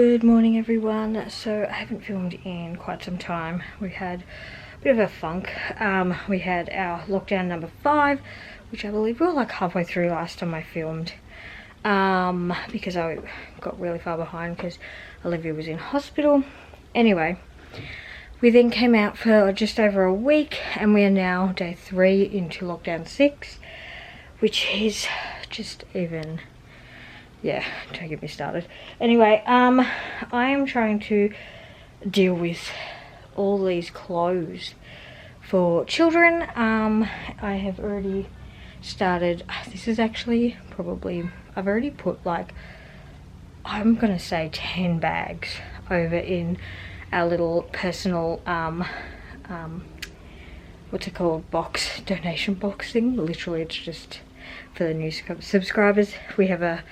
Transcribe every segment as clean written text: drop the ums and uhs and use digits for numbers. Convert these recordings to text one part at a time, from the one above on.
Good morning everyone. So I haven't filmed in quite some time. We had a bit of a funk. We had our lockdown number 5, which I believe we were like halfway through last time I filmed, because I got really far behind because Olivia was in hospital. Anyway, we then came out for just over a week and we are now day 3 into lockdown 6, which is just even... yeah, don't get me started. Anyway, I am trying to deal with all these clothes for children. I have already started, this is actually probably, I've already put like, I'm gonna say 10 bags over in our little personal, what's it called, box, donation box thing. Literally it's just for the new subscribers. We have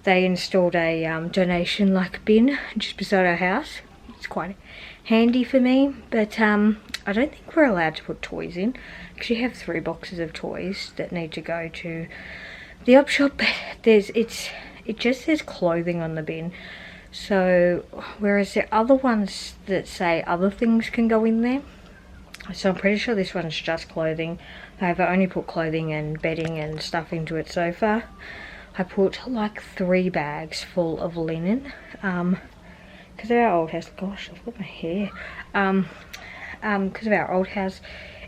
they installed a donation like bin just beside our house. It's quite handy for me, but I don't think we're allowed to put toys in because you have 3 boxes of toys that need to go to the op shop, but it just says clothing on the bin. So whereas there are other ones that say other things can go in there, so I'm pretty sure this one's just clothing. I've only put clothing and bedding and stuff into it so far. I put like 3 bags full of linen, because of our old house, gosh, I've got my hair, because of our old house,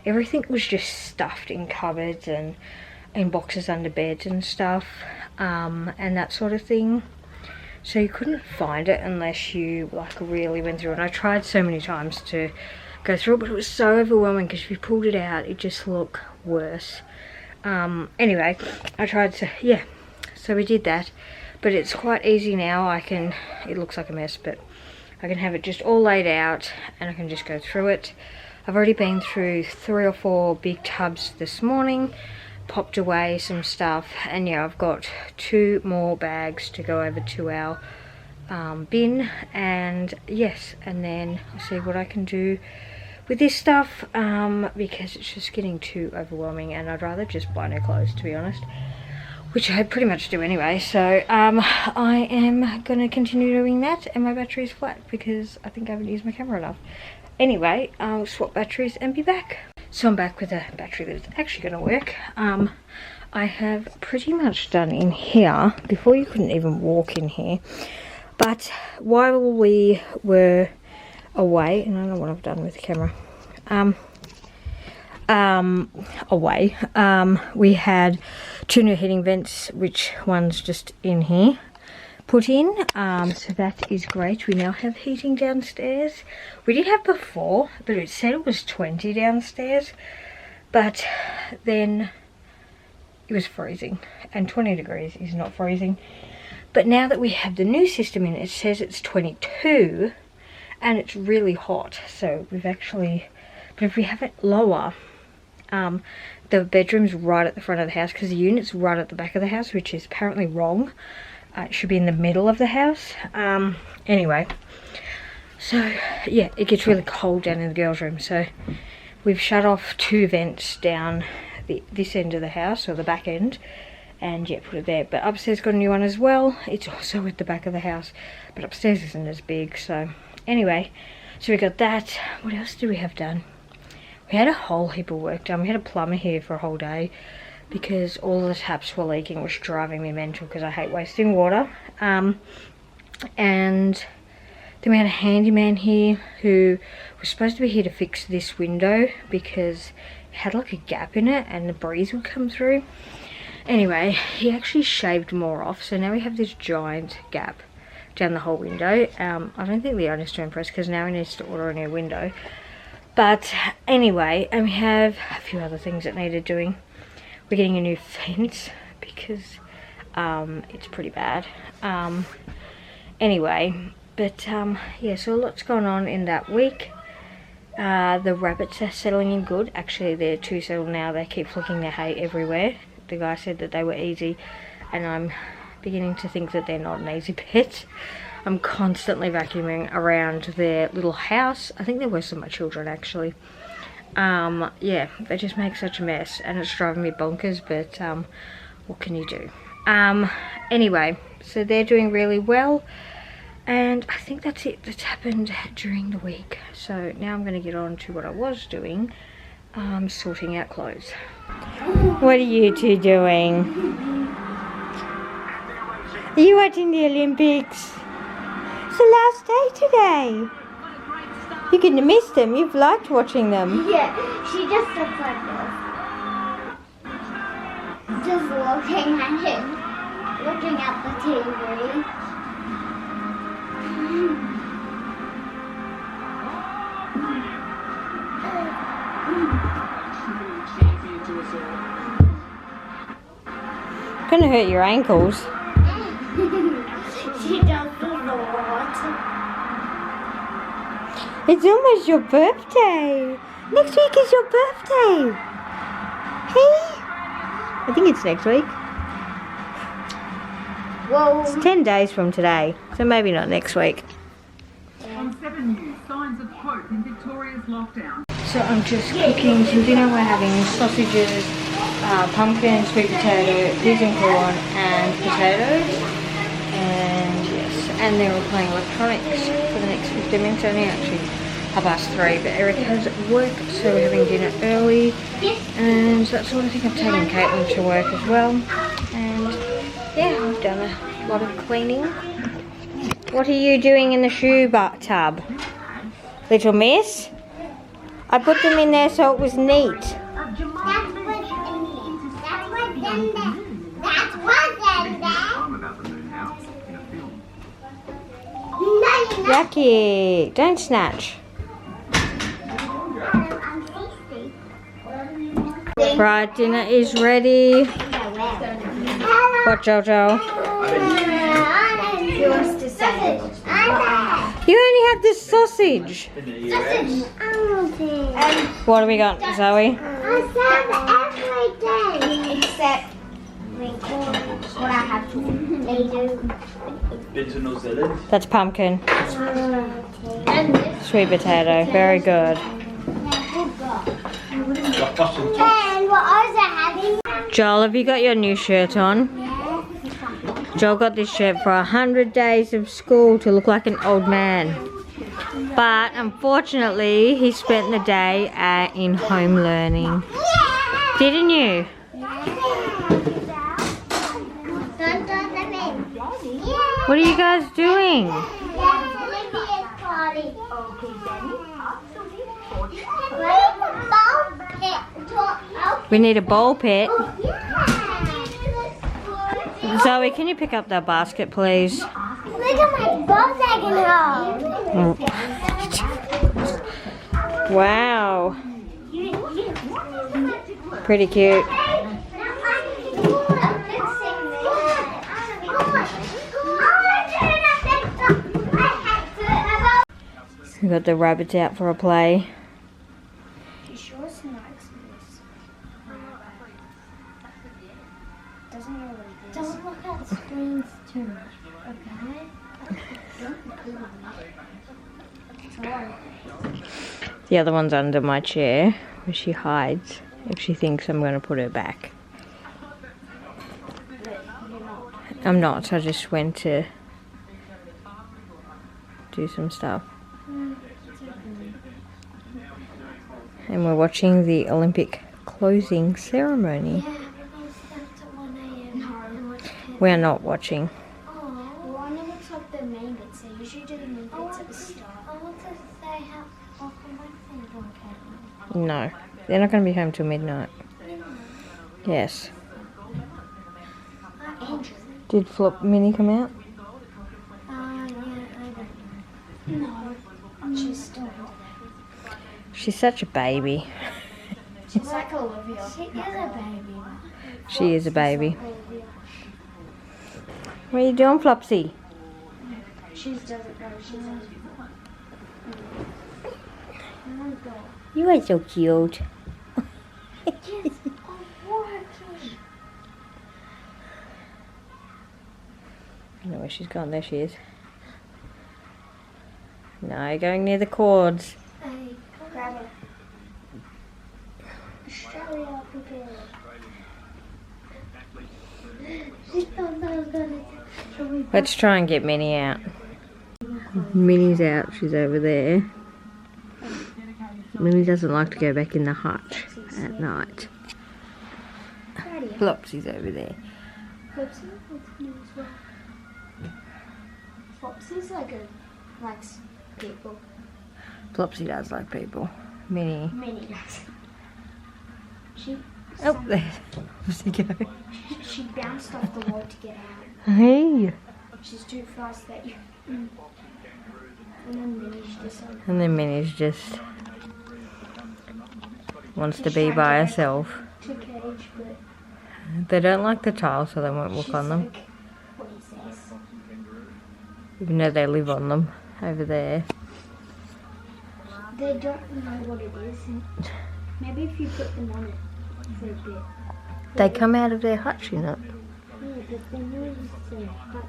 everything was just stuffed in cupboards and in boxes under beds and stuff, and that sort of thing. So you couldn't find it unless you like really went through it. And I tried so many times to go through it, but it was so overwhelming because if you pulled it out, it just looked worse. Anyway, I tried to, yeah. So we did that, but it's quite easy now. It looks like a mess, but I can have it just all laid out and I can just go through it. I've already been through 3 or 4 big tubs this morning, popped away some stuff, and yeah, I've got 2 more bags to go over to our bin, and yes, and then I'll see what I can do with this stuff, because it's just getting too overwhelming and I'd rather just buy new clothes, to be honest. Which I pretty much do anyway, so I am going to continue doing that, and my battery is flat because I think I haven't used my camera enough. Anyway, I'll swap batteries and be back. So I'm back with a battery that's actually going to work. I have pretty much done in here, before you couldn't even walk in here, but while we were away, and I don't know what I've done with the camera, away, we had 2 new heating vents, which one's just in here, put in, so that is great. We now have heating downstairs. We did have before, but it said it was 20 downstairs, but then it was freezing, and 20 degrees is not freezing. But now that we have the new system in, it says it's 22 and it's really hot, so we've actually, but if we have it lower, the bedroom's right at the front of the house because the unit's right at the back of the house, which is apparently wrong. It should be in the middle of the house. Anyway, so yeah, it gets really cold down in the girls' room, so we've shut off 2 vents down this end of the house, or the back end, and yeah, put it there. But upstairs got a new one as well. It's also at the back of the house, but upstairs isn't as big. So anyway, so we got that. What else do we have done? We had a whole heap of work done. We had a plumber here for a whole day because all the taps were leaking, which was driving me mental because I hate wasting water. And then we had a handyman here who was supposed to be here to fix this window because it had like a gap in it and the breeze would come through. Anyway, he actually shaved more off, so now we have this giant gap down the whole window. I don't think the owner's too impressed because now he needs to order a new window. But anyway, and we have a few other things that needed doing. We're getting a new fence because it's pretty bad. Anyway, but yeah, so lots going on in that week. The rabbits are settling in good. Actually, they're too settled now. They keep flicking their hay everywhere. The guy said that they were easy, and I'm beginning to think that they're not an easy pet. I'm constantly vacuuming around their little house. I think they're worse than my children, actually. Yeah, they just make such a mess, and it's driving me bonkers, but what can you do? Anyway, so they're doing really well. And I think that's it that's happened during the week. So now I'm going to get on to what I was doing, sorting out clothes. What are you two doing? Are you watching the Olympics? It's the last day today. You couldn't have missed them. You've liked watching them. Yeah, she just looks like this. Just looking at him. Looking at the TV. Gonna hurt your ankles. She does this a lot. It's almost your birthday. Next week is your birthday. Hey? I think it's next week. Whoa. It's 10 days from today, so maybe not next week. On 7 News, signs of hope in Victoria's lockdown. So I'm just cooking some dinner. We're having sausages, pumpkin, sweet potato, peas and corn, and potatoes. And yes, and then we're playing electronics for the next 15 minutes. Only actually 3:30, but Eric has work, so we're having dinner early. And that's all. I think I've taken Caitlin to work as well. And yeah, I've done a lot of cleaning. What are you doing in the shoe tub? Little miss? I put them in there so it was neat. That's what's in there. Yucky. Don't snatch. Right, dinner is ready. What, Jojo? He wants to say You only have the sausage. sausage. What do we got, Zoe? Every day. Except what I have to do. That's pumpkin. And this. Sweet potato. Very good. And what else are having? Joel, have you got your new shirt on? Joel got this shirt for 100 days of school to look like an old man. But unfortunately, he spent the day in home learning. Didn't you? What are you guys doing? We need a ball pit. Zoe, can you pick up that basket, please? Look at my balls I can hold. Wow. Pretty cute. We got the rabbits out for a play. You sure it's nice? Doesn't really do. Don't look at the screens too much, okay? The other one's under my chair, where she hides if she thinks I'm going to put her back. I'm not, I just went to do some stuff. And we're watching the Olympic closing ceremony. We are not watching. One looks like the main bit, so you should do the main bits at the start. I want to say how often my friends want to. No, they're not going to be home till midnight. Yes. Andrew. Did Flop Mini come out? Yeah, I don't know. No, she's still under there. She's such a baby. She's like Olivia. She is a baby. She is a baby. What are you doing, Flopsy? She doesn't go. She doesn't. You are so cute. I don't know where she's gone. There she is. No, you're going near the cords. Hey, grab it. Australia, Let's try and get Minnie out. Minnie's out, she's over there. Minnie doesn't like to go back in the hutch at night. Flopsy's over there. Flopsy's likes people. Flopsy does like people. Minnie. Minnie does. She. Oh, there. Where's he go? She bounced off the wall to get out. Hey. She's too fast that you. And then Minnie's just like. And then Minnie's just wants to be by herself. To cage, but. They don't like the tiles, so they won't walk on them. Like, what he says. Even though they live on them over there. They don't know what it is. And maybe if you put them on it for a bit. They come out of their hutch, you know. Yeah, but they know it's a hutch.